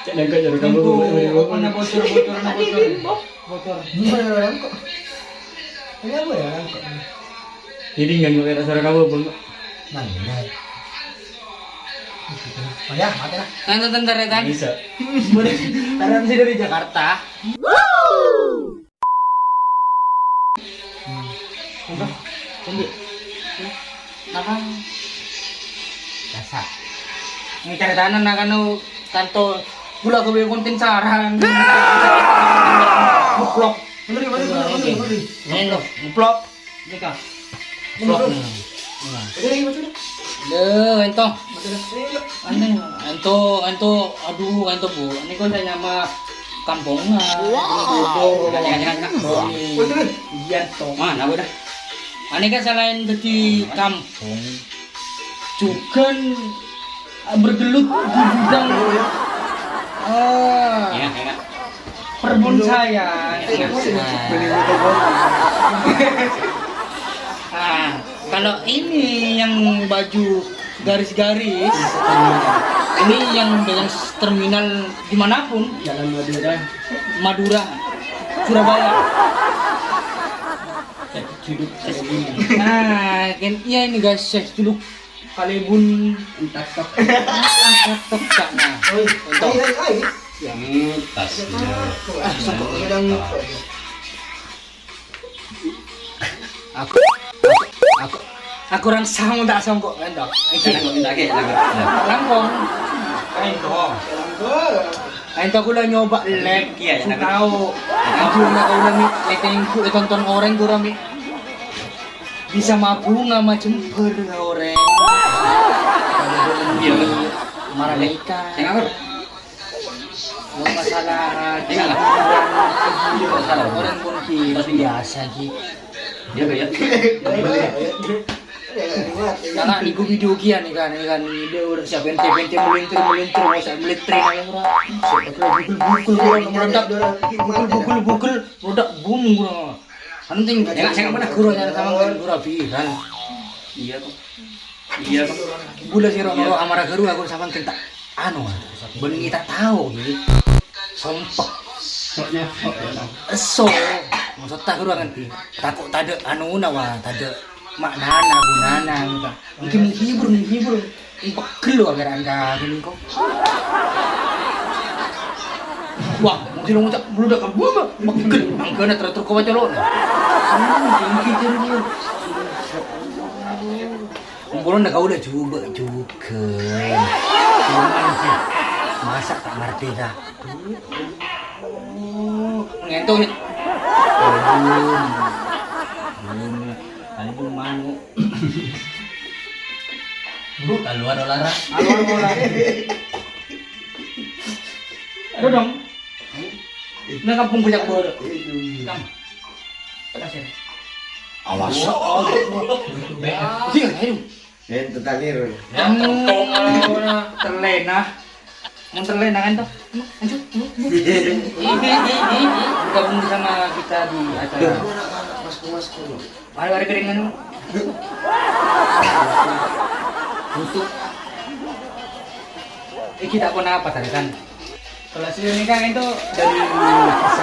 Jangan kau jangan kamu. Bocor na bocor. Ini apa ya? Jadi nggak nggak suara kamu bang. Nah, ini. Oh ya, mati lah. Kan tentang kan? Bisa. Karena saya dari Jakarta. Udah, tunggu. Apa? Dasar. Ini cari tanah nak kanu kantor gula ke konten saran. Ngeplok. Bener. Ngeplok. Ini kah? Ngeplok. Deh, ento. Aneh, ento, aduh, ento bu. Ini kok saya nama kampungan. Wow. Jangan. Iya, toh. Mana udah? Aneh kan selain jadi kampung, juga bergelut di bidang ya, enak. Perbonsaian. Nah, kalau ini yang baju garis-garis, ini yang dengan terminal dimanapun, Jalan Madura, Surabaya. hidup saya gini. Nah, kan iya ini guys, saya dulu kalibun Entah tok. tok nah. Untuk Yang tasnya. Aku rangsang tak sangkok entok. Lagi. Langkong. Ento aku lah nyoba lek Iya, aku tahu. Aku nak kau lami letengku tonton orang ku rami. Bisa mabunga macam per orang. Iya. Maralika. Jangan. Masalah Jangan. masalah orang pun biasa gitu. Ya kayak. Karena di video kian nih kan dia udah siap ente melintir mau saya melintir yang bukul meledak bukul meledak bum gua anu ting jangan pernah gurunya sama kan guru viral Iya kok. Iya kok. bula si rono amara guru aku sama kita anu ben kita tahu gitu sompok Soknya. so maksud tak guru kan takut tade anu nawa tade maknana gunana gitu. Mungkin menghibur pegel lo agar anda gini kok. Wah, mungkin lo ngucap beludak kan gua mah pegel. Angkana teratur kau baca lo. Gitu dia. Kumpulan dah kau udah coba juga. Cuman masa tak ngerti dah. Ngentot. Kali pun mau. Bu, keluar dolara. Keluar bola. Aduh dong. Nah kampung punya bola. Kam. Kasih. Awas. Sih, ayo. Itu tadi. Terlena. Mau terlena kan toh? Lanjut. Ini gabung bersama kita di acara. Masku. Mari keringan. Untuk kita pun apa tadi kan? Kalau ini kan itu dari kisah